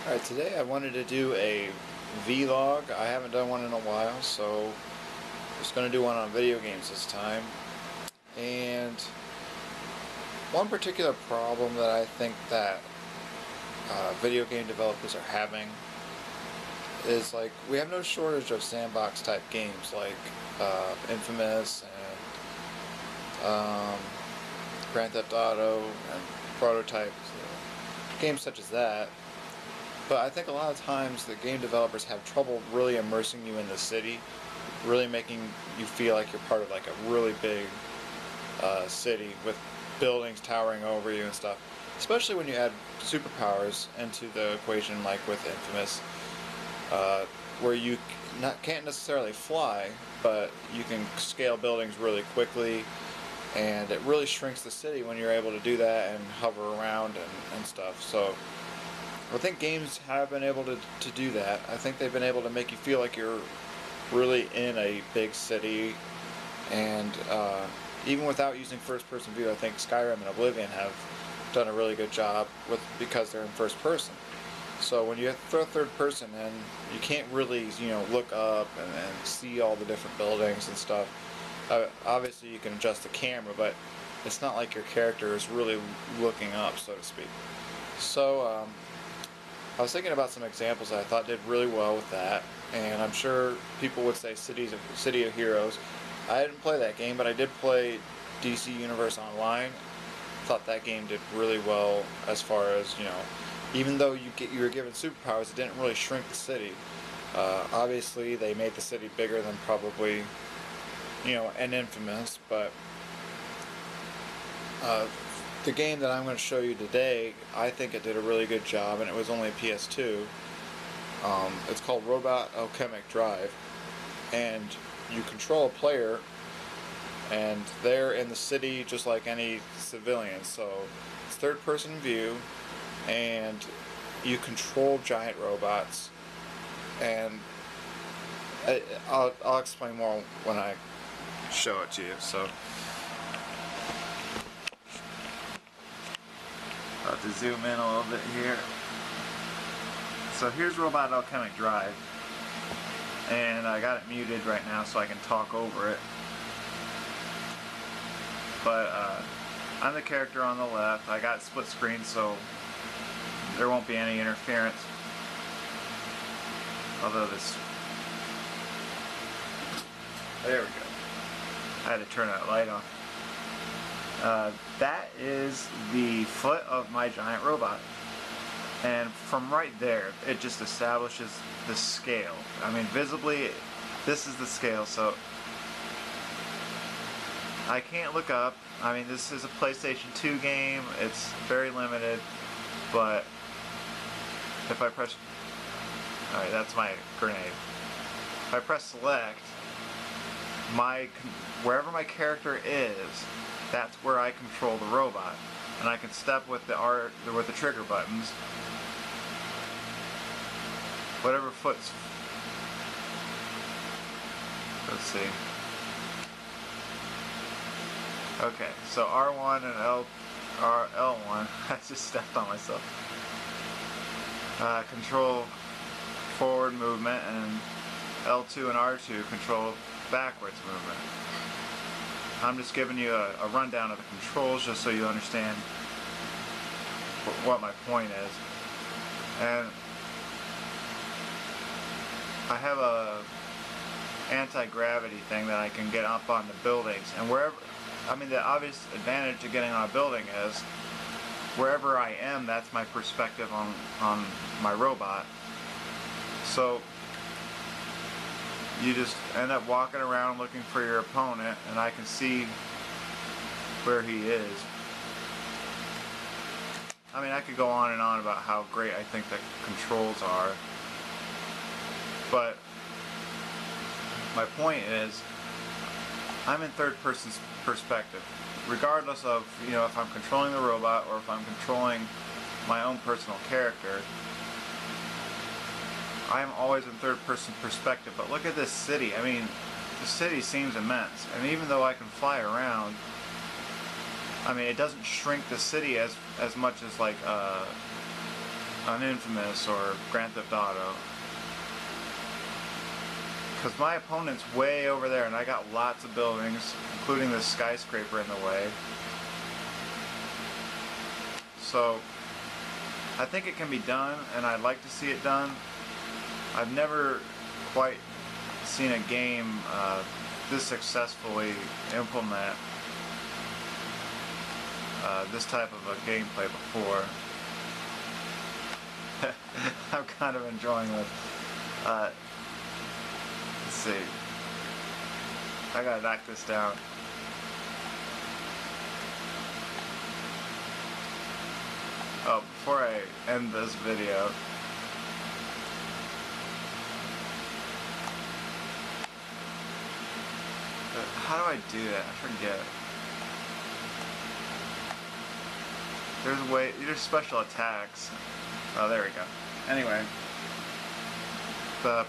Alright, today I wanted to do a vlog. I haven't done one in a while, so just going to do one on video games this time. And one particular problem that I think that video game developers are having is like we have no shortage of sandbox type games like Infamous and Grand Theft Auto and prototype games such as that. But I think a lot of times the game developers have trouble really immersing you in the city, really making you feel like you're part of like a really big city with buildings towering over you and stuff. Especially when you add superpowers into the equation, like with Infamous, where you can't necessarily fly, but you can scale buildings really quickly, and it really shrinks the city when you're able to do that and hover around and stuff. So I think games have been able to do that. I think they've been able to make you feel like you're really in a big city, and even without using first-person view, I think Skyrim and Oblivion have done a really good job because they're in first person. So when you throw third person in, you can't really look up and see all the different buildings and stuff. Obviously you can adjust the camera, but it's not like your character is really looking up, so to speak. So I was thinking about some examples that I thought did really well with that, and I'm sure people would say City of Heroes. I didn't play that game, but I did play DC Universe Online. Thought that game did really well as far as, even though you were given superpowers, it didn't really shrink the city. Obviously, they made the city bigger than probably, an Infamous, but the game that I'm going to show you today, I think it did a really good job, and it was only a PS2. It's called Robot Alchemic Drive, and you control a player, and they're in the city just like any civilian. So it's third-person view, and you control giant robots, and I'll explain more when I show it to you. So about to zoom in a little bit here. So here's Robot Alchemic Drive, and I got it muted right now so I can talk over it. But I'm the character on the left. I got split screen, so there won't be any interference. Although there we go. I had to turn that light off. That is the foot of my giant robot, and from right there it just establishes the scale. I mean, visibly this is the scale, so I can't look up. I mean, this is a PlayStation 2 game, it's very limited, but if I press, alright, that's my grenade. If I press select, wherever my character is, that's where I control the robot, and I can step with the trigger buttons. Whatever foot's, let's see. Okay, so R1 and L1. I just stepped on myself. Control forward movement, and L2 and R2 control backwards movement. I'm just giving you a rundown of the controls just so you understand what my point is. And I have a anti-gravity thing that I can get up on the buildings, and wherever, I mean, the obvious advantage of getting on a building is wherever I am, that's my perspective on my robot. So you just end up walking around looking for your opponent, and I can see where he is. I mean, I could go on and on about how great I think the controls are, but my point is, I'm in third person's perspective, regardless of, if I'm controlling the robot or if I'm controlling my own personal character. I am always in third person perspective. But look at this city. I mean, the city seems immense, and even though I can fly around, I mean, it doesn't shrink the city as much as like on Infamous or Grand Theft Auto. Because my opponent's way over there and I got lots of buildings, including this skyscraper in the way. So I think it can be done, and I'd like to see it done. I've never quite seen a game this successfully implement this type of a gameplay before. I'm kind of enjoying this. Let's see. I gotta knock this down. Oh, before I end this video, how do I do that? I forget. There's a way, there's special attacks. Oh, there we go. Anyway, the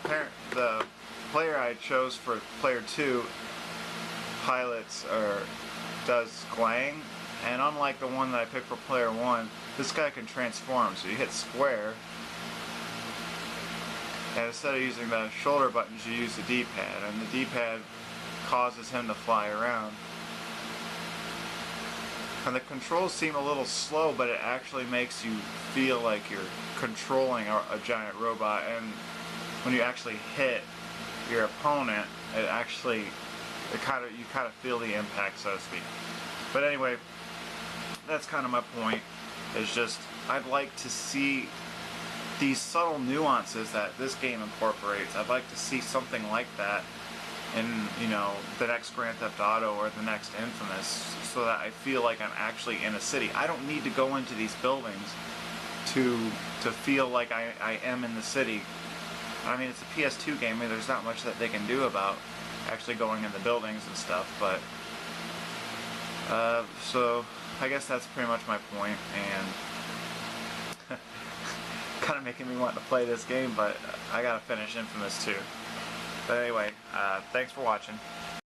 player I chose for player 2 pilots does Glang, and unlike the one that I picked for player 1, this guy can transform. So you hit square, and instead of using the shoulder buttons, you use the D-pad, and the D-pad causes him to fly around. And the controls seem a little slow, but it actually makes you feel like you're controlling a giant robot, and when you actually hit your opponent, you kind of feel the impact, so to speak. But anyway, that's kind of my point. It's just I'd like to see these subtle nuances that this game incorporates. I'd like to see something like that in, you know, the next Grand Theft Auto or the next Infamous, so that I feel like I'm actually in a city. I don't need to go into these buildings to feel like I am in the city. I mean, it's a PS2 game, and there's not much that they can do about actually going in the buildings and stuff, but so I guess that's pretty much my point, and kind of making me want to play this game, but I gotta finish Infamous 2. But anyway, thanks for watching.